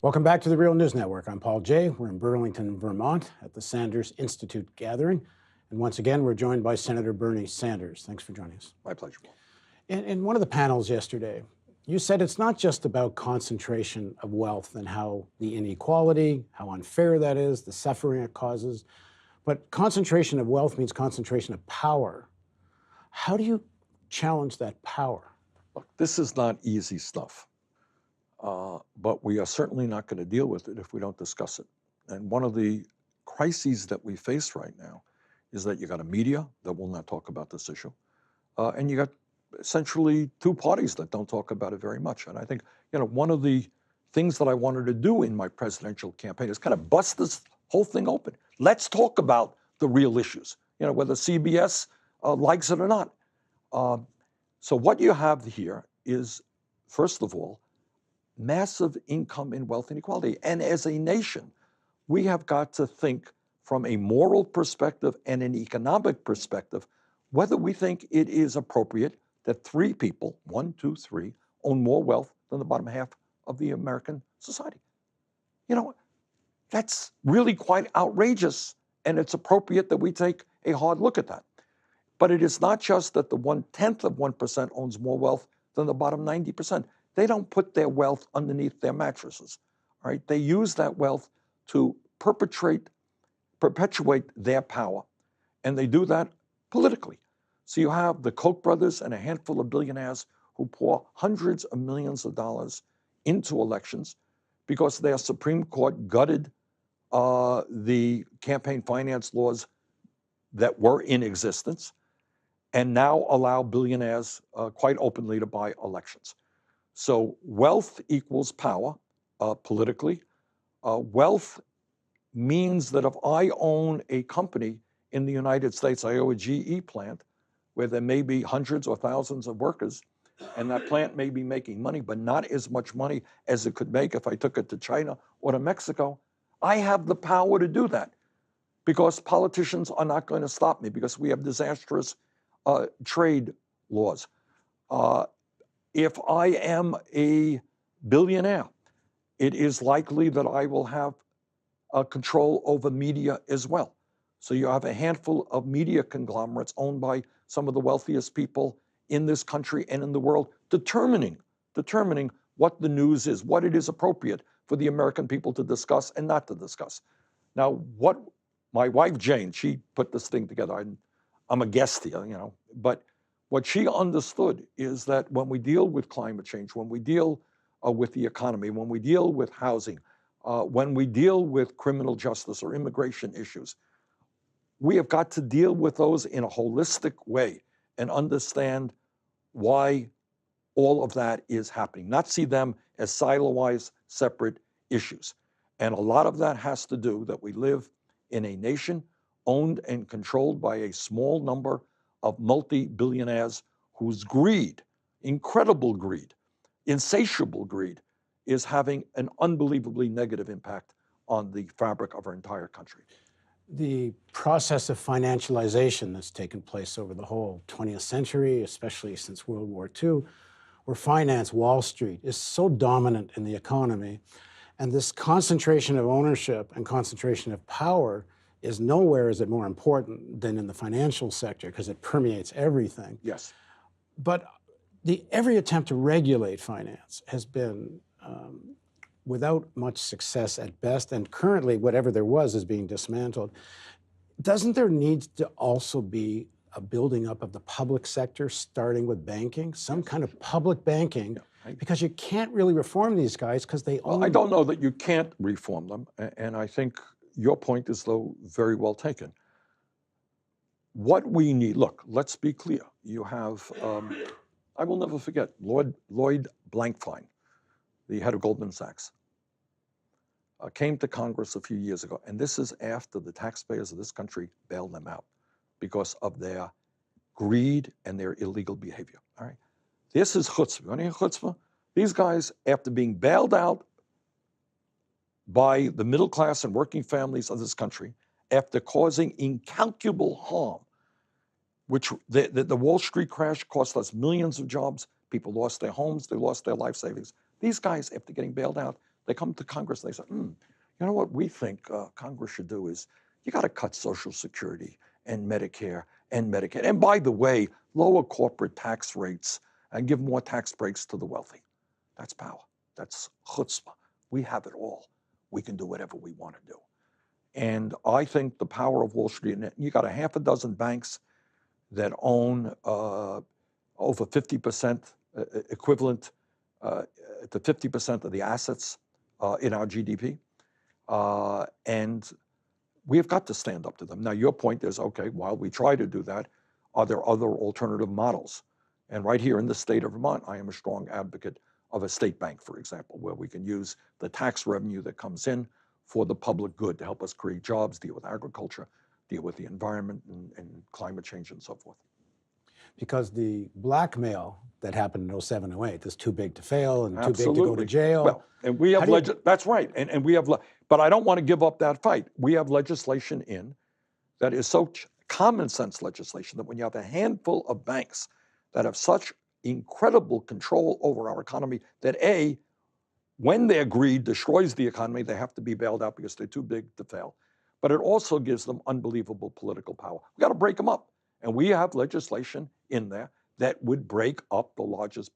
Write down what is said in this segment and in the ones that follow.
Welcome back to the Real News Network. I'm Paul Jay. We're in Burlington, Vermont at the Sanders Institute gathering. And once again, we're joined by Senator Bernie Sanders. Thanks for joining us. My pleasure, Paul. In one of the panels yesterday, you said it's not just about concentration of wealth and how the inequality, how unfair that is, the suffering it causes, but concentration of wealth means concentration of power. How do you challenge that power? Look, this is not easy stuff, but we are certainly not going to deal with it if we don't discuss it. And one of the crises that we face right now is that you got a media that will not talk about this issue, and you got essentially two parties that don't talk about it very much. And I think, one of the things that I wanted to do in my presidential campaign is kind of bust this whole thing open. Let's talk about the real issues, whether CBS likes it or not. So what you have here is, first of all, massive income and wealth inequality. And as a nation, we have got to think from a moral perspective and an economic perspective, whether we think it is appropriate that three people, 1, 2, 3, own more wealth than the bottom half of the American society. That's really quite outrageous, and it's appropriate that we take a hard look at that. But it is not just that the 1/10 of 1% owns more wealth than the bottom 90%. They don't put their wealth underneath their mattresses, all right? They use that wealth to perpetuate their power, and they do that politically. So you have the Koch brothers and a handful of billionaires who pour hundreds of millions of dollars into elections because their Supreme Court gutted the campaign finance laws that were in existence and now allow billionaires quite openly to buy elections. So wealth equals power politically. Wealth means that if I own a company in the United States, I own a GE plant where there may be hundreds or thousands of workers, and that plant may be making money, but not as much money as it could make if I took it to China or to Mexico. I have the power to do that because politicians are not going to stop me because we have disastrous trade laws. If I am a billionaire, it is likely that I will have control over media as well. So you have a handful of media conglomerates owned by some of the wealthiest people in this country and in the world, determining what the news is, what it is appropriate for the American people to discuss and not to discuss. Now, what my wife Jane, she put this thing together. I'm a guest here, but what she understood is that when we deal with climate change, when we deal with the economy, when we deal with housing, when we deal with criminal justice or immigration issues, we have got to deal with those in a holistic way and understand why all of that is happening, not see them as silo-wise separate issues. And a lot of that has to do that we live in a nation owned and controlled by a small number of multi-billionaires whose greed, incredible greed, insatiable greed, is having an unbelievably negative impact on the fabric of our entire country. The process of financialization that's taken place over the whole 20th century, especially since World War II, where finance, Wall Street, is so dominant in the economy, and this concentration of ownership and concentration of power is nowhere is it more important than in the financial sector because it permeates everything. Yes. But every attempt to regulate finance has been without much success at best, and currently whatever there was is being dismantled. Doesn't there need to also be a building up of the public sector, starting with banking, some kind of public banking, because you can't really reform these guys because they own. Well, I don't know that you can't reform them, and I think your point is, though, very well taken. What we need, look, let's be clear. You have, I will never forget, Lloyd Blankfein, the head of Goldman Sachs, came to Congress a few years ago, and this is after the taxpayers of this country bailed them out because of their greed and their illegal behavior, all right? This is chutzpah. You want to hear chutzpah? These guys, after being bailed out by the middle class and working families of this country, after causing incalculable harm, which the Wall Street crash cost us millions of jobs, people lost their homes, they lost their life savings. These guys, after getting bailed out, They come to Congress and they say, you know what we think Congress should do is you got to cut Social Security and Medicare and Medicaid. And by the way, lower corporate tax rates and give more tax breaks to the wealthy. That's power. That's chutzpah. We have it all. We can do whatever we want to do. And I think the power of Wall Street, and you got a half a dozen banks that own over 50%, equivalent to 50% of the assets in our GDP. And we have got to stand up to them. Now, your point is, okay, while we try to do that, are there other alternative models? And right here in the state of Vermont, I am a strong advocate of a state bank, for example, where we can use the tax revenue that comes in for the public good to help us create jobs, deal with agriculture, deal with the environment and climate change and so forth. Because the blackmail that happened in 07, 08 is too big to fail and too Absolutely. big to go to jail. Well, and we have that's right. And we have, but I don't want to give up that fight. We have legislation in that is so common sense legislation that when you have a handful of banks that have such incredible control over our economy that A, when their greed destroys the economy, they have to be bailed out because they're too big to fail. But it also gives them unbelievable political power. We got to break them up. And we have legislation in there that would break up the largest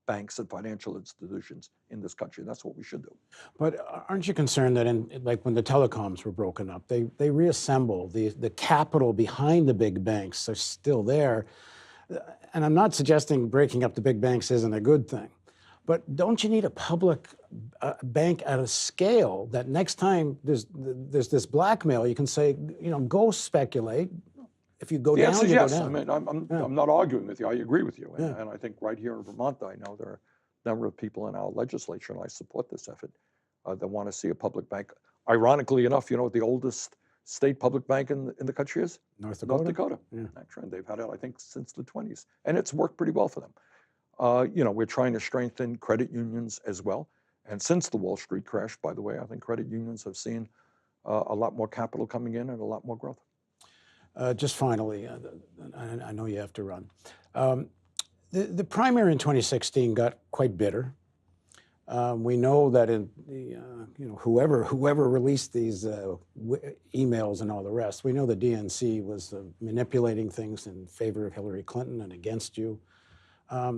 banks and financial institutions in this country. That's what we should do. But aren't you concerned that like when the telecoms were broken up, they reassemble the capital behind the big banks are still there? And I'm not suggesting breaking up the big banks isn't a good thing, but don't you need a public bank at a scale that next time there's this blackmail, you can say, go speculate. If you go down, you yes. go down. I mean, I'm not arguing with you. I agree with you. And I think right here in Vermont, I know there are a number of people in our legislature, and I support this effort, that want to see a public bank. Ironically enough, you know what the oldest state public bank in the country is? North Dakota. North Dakota. Yeah. That trend, they've had it, I think, since the 20s. And it's worked pretty well for them. We're trying to strengthen credit unions as well. And since the Wall Street crash, by the way, I think credit unions have seen a lot more capital coming in and a lot more growth. Just finally, I know you have to run. The primary in 2016 got quite bitter. We know that in the, whoever released these emails and all the rest, we know the DNC was manipulating things in favor of Hillary Clinton and against you.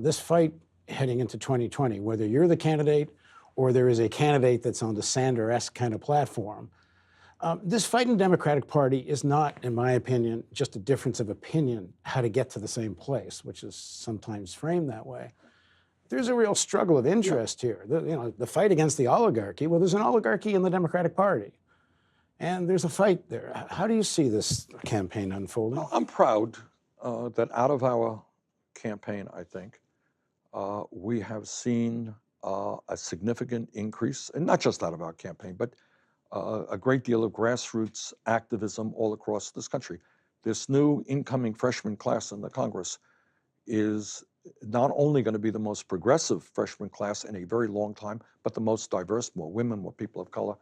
This fight heading into 2020, whether you're the candidate or there is a candidate that's on the Sanders-esque kind of platform, this fight in the Democratic Party is not, in my opinion, just a difference of opinion how to get to the same place, which is sometimes framed that way. There's a real struggle of interest here. The fight against the oligarchy, well, there's an oligarchy in the Democratic Party. And there's a fight there. How do you see this campaign unfolding? I'm proud that out of our campaign, I think, we have seen a significant increase, and not just out of our campaign, but a great deal of grassroots activism all across this country. This new incoming freshman class in the Congress is not only going to be the most progressive freshman class in a very long time, but the most diverse, more women, more people of color,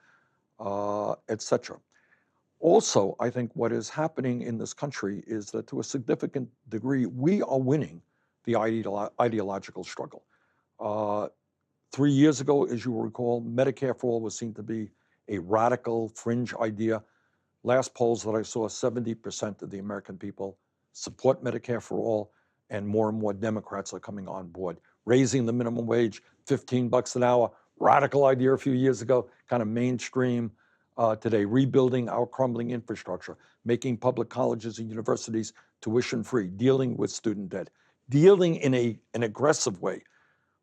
etc. Also, I think what is happening in this country is that to a significant degree, we are winning the ideological struggle. 3 years ago, as you will recall, Medicare for All was seen to be a radical fringe idea. Last polls that I saw, 70% of the American people support Medicare for All, and more Democrats are coming on board. Raising the minimum wage, $15 an hour, radical idea a few years ago, kind of mainstream today. Rebuilding our crumbling infrastructure, making public colleges and universities tuition-free, dealing with student debt, dealing in an aggressive way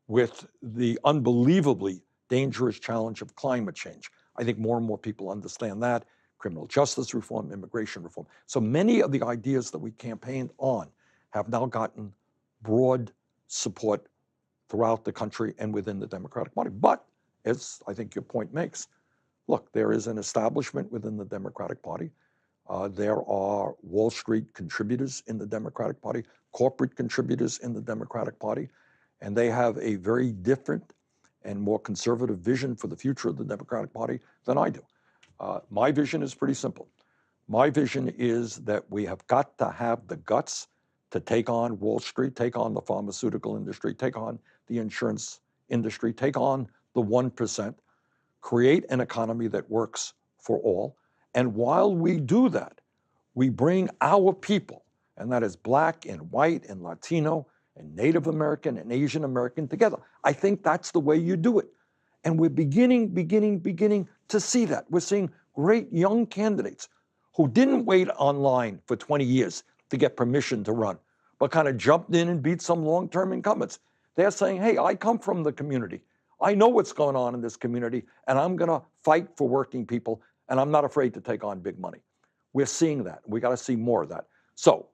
with the unbelievably dangerous challenge of climate change. I think more and more people understand that. Criminal justice reform, immigration reform. So many of the ideas that we campaigned on have now gotten broad support throughout the country and within the Democratic Party. But, as I think your point makes, look, there is an establishment within the Democratic Party. There are Wall Street contributors in the Democratic Party, corporate contributors in the Democratic Party, and they have a very different and more conservative vision for the future of the Democratic Party than I do. My vision is pretty simple. My vision is that we have got to have the guts to take on Wall Street, take on the pharmaceutical industry, take on the insurance industry, take on the 1%, create an economy that works for all. And while we do that, we bring our people, and that is Black and white and Latino and Native American and Asian American together. I think that's the way you do it. And we're beginning to see that. We're seeing great young candidates who didn't wait online for 20 years to get permission to run, but kind of jumped in and beat some long-term incumbents. They're saying, hey, I come from the community. I know what's going on in this community, and I'm going to fight for working people, and I'm not afraid to take on big money. We're seeing that. We got to see more of that. So,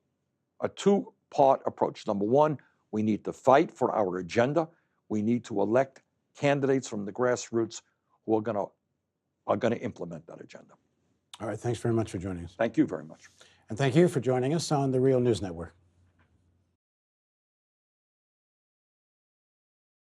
a two-part approach. Number one, we need to fight for our agenda. We need to elect candidates from the grassroots who are going to implement that agenda. All right, thanks very much for joining us. Thank you very much. And thank you for joining us on the Real News Network.